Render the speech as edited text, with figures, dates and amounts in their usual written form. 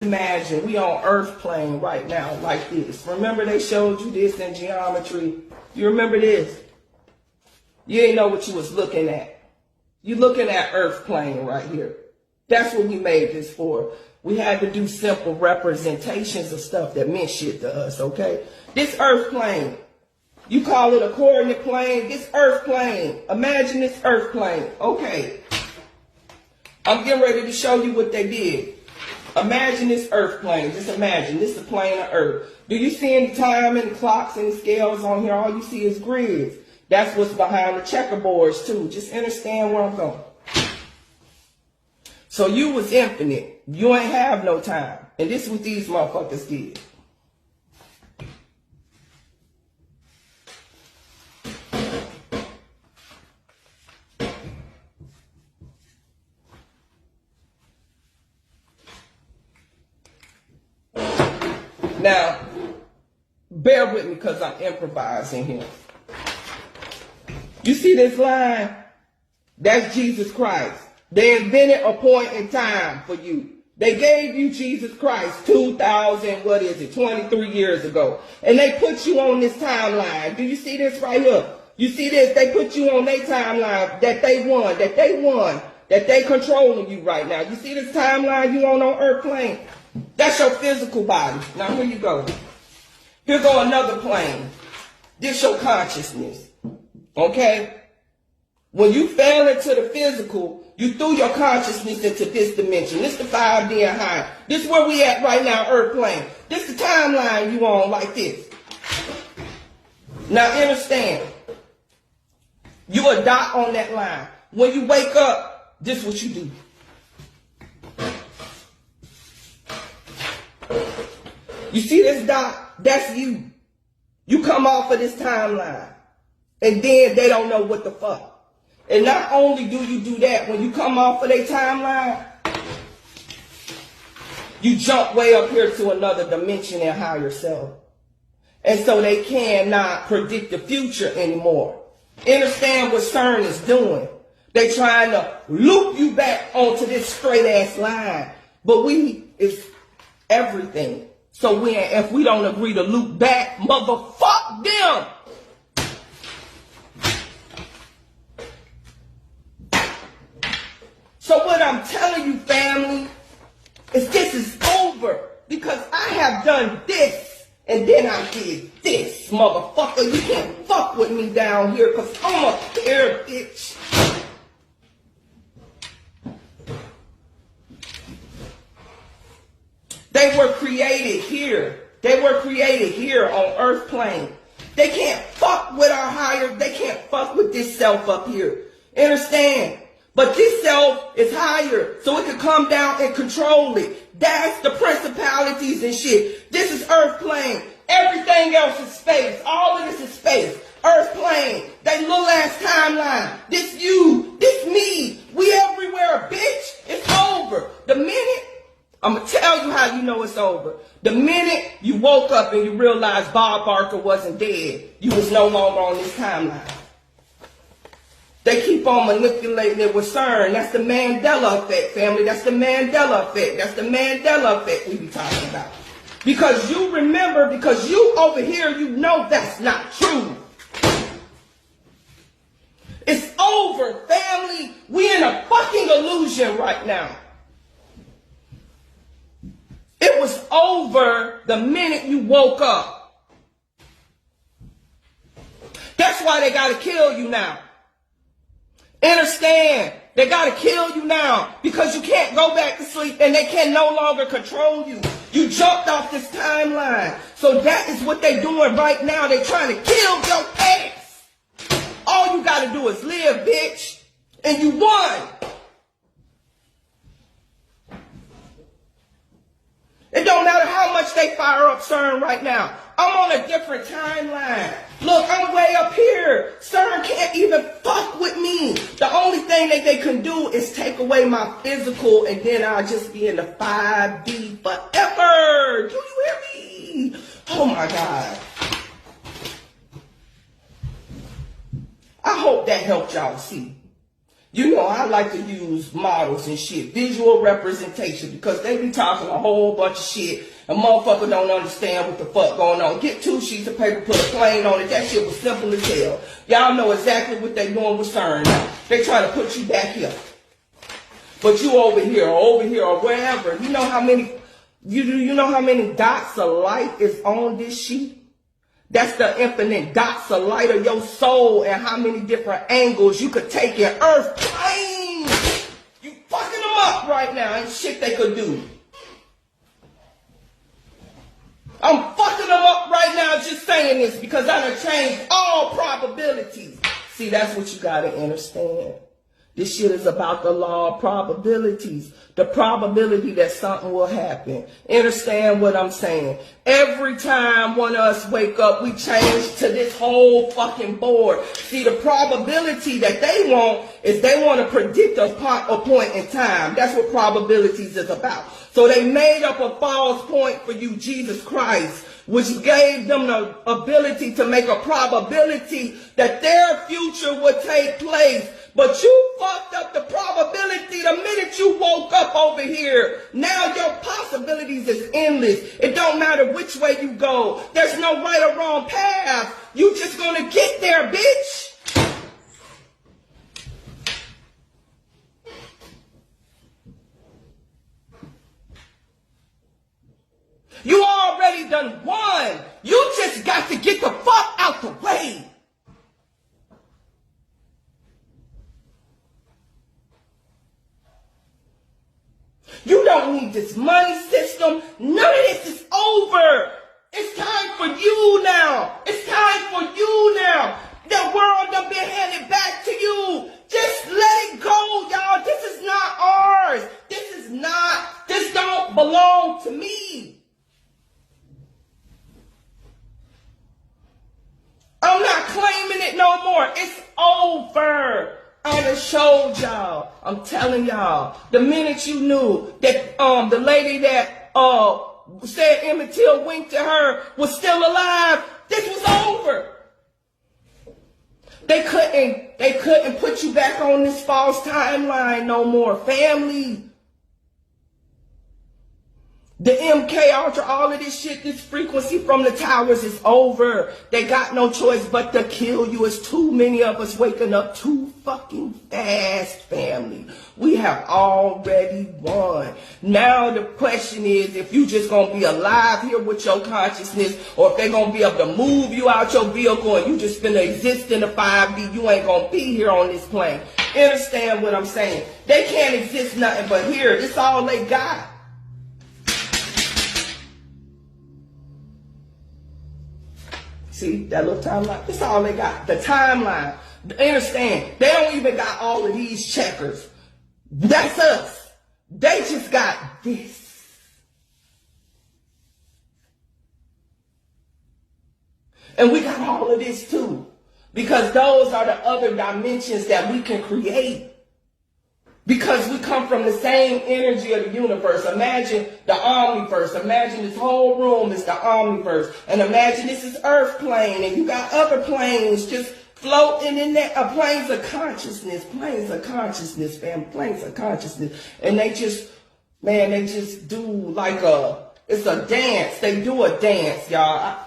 Imagine we on Earth plane right now like this. Remember they showed you this in geometry? You remember this? You didn't know what you was looking at. You looking at Earth plane right here. That's what we made this for. We had to do simple representations of stuff that meant shit to us, okay? This Earth plane, you call it a coordinate plane, this Earth plane. Imagine this Earth plane. Okay. I'm getting ready to show you what they did. Imagine this Earth plane. Just imagine. This is the plane of Earth. Do you see any time and clocks and scales on here? All you see is grids. That's what's behind the checkerboards too. Just understand where I'm going. So you was infinite. You ain't have no time. And this is what these motherfuckers did. Now, bear with me because I'm improvising here. You see this line? That's Jesus Christ. They invented a point in time for you. They gave you Jesus Christ 23 years ago. And they put you on this timeline. Do you see this right here? You see this? They put you on their timeline that they won, that they controlling you right now. You see this timeline you on Earth plane? That's your physical body. Now here you go. Here go another plane. This your consciousness. Okay? When you fell into the physical, you threw your consciousness into this dimension. This the 5D and higher. This is where we at right now, Earth plane. This the timeline you on like this. Now understand. You a dot on that line. When you wake up, this is what you do. You see this dot? That's you. You come off of this timeline. And then they don't know what the fuck. And not only do you do that, when you come off of their timeline, you jump way up here to another dimension and higher self. And so they cannot predict the future anymore. Understand what CERN is doing. They trying to loop you back onto this straight ass line. But we is everything. So if we don't agree to loop back, motherfuck them. So what I'm telling you, family, is this is over. Because I have done this, and then I did this, motherfucker. You can't fuck with me down here, because I'm up here, bitch. They were created here. They were created here on Earth plane. They can't fuck with our higher, they can't fuck with this self up here. Understand? But this self is higher, so it can come down and control it. That's the principalities and shit. This is Earth plane. Everything else is space. All of this is space. Earth plane. They little ass timeline. This you. This me. We everywhere, bitch. It's over. The minute, I'm going to tell you how you know it's over. The minute you woke up and you realized Bob Barker wasn't dead, you was no longer on this timeline. They keep on manipulating it with CERN. That's the Mandela effect, family. That's the Mandela effect. That's the Mandela effect we be talking about. Because you remember, because you over here, you know that's not true. It's over, family. We in a fucking illusion right now. It was over the minute you woke up. That's why they gotta kill you now. Understand, they gotta kill you now because you can't go back to sleep and they can no longer control you. You jumped off this timeline. So that is what they're doing right now. They're trying to kill your ass. All you gotta do is live, bitch. And you won. It don't matter how much they fire up CERN right now. I'm on a different timeline. Look, I'm way up here. CERN can't even fuck with me. The only thing that they can do is take away my physical and then I'll just be in the 5D forever. Do you hear me? Oh my God. I hope that helped y'all see. You know, I like to use models and shit, visual representation, because they be talking a whole bunch of shit and motherfucker don't understand what the fuck going on. Get 2 sheets of paper, put a plane on it. That shit was simple as hell. Y'all know exactly what they doing with CERN now. They try to put you back here. But you over here or wherever. You know how many you know how many dots of light is on this sheet? That's the infinite dots of light of your soul and how many different angles you could take in earth plane. You fucking them up right now. Ain't shit they could do. I'm fucking them up right now just saying this because I done changed all probabilities. See, that's what you gotta understand. This shit is about the law of probabilities. The probability that something will happen. Understand what I'm saying? Every time one of us wake up, we change to this whole fucking board. See, the probability that they want is they want to predict a point in time. That's what probabilities is about. So they made up a false point for you, Jesus Christ, which gave them the ability to make a probability that their future would take place. But you fucked up the probability the minute you woke up over here. Now your possibilities is endless. It don't matter which way you go. There's no right or wrong path. You just gonna get there, bitch. You already done won. You just got to get the fuck out the way. You don't need this money system. None of this is over. It's time for you now. It's time for you now. The world done been handed back to you. Just let it go, y'all. This is not ours. This don't belong to me. I'm not claiming it no more. It's over. I done showed y'all. I'm telling y'all. The minute you knew that the lady that said Emmett Till winked at her was still alive, this was over. They couldn't put you back on this false timeline no more. Family. The MK Ultra, all of this shit, this frequency from the towers is over. They got no choice but to kill you. It's too many of us waking up too fucking fast, family. We have already won. Now the question is if you just gonna be alive here with your consciousness, or if they're gonna be able to move you out your vehicle and you just finna exist in the 5D, you ain't gonna be here on this plane. Understand what I'm saying? They can't exist nothing but here. It's all they got. See, that little timeline? That's all they got. The timeline. Understand, they don't even got all of these checkers. That's us. They just got this. And we got all of this too. Because those are the other dimensions that we can create. Because we come from the same energy of the universe. Imagine the omniverse. Imagine this whole room is the omniverse. And imagine this is Earth plane. And you got other planes just floating in there. Planes of consciousness. Planes of consciousness, fam. Planes of consciousness. And they just, man, they just do like it's a dance. They do a dance, y'all.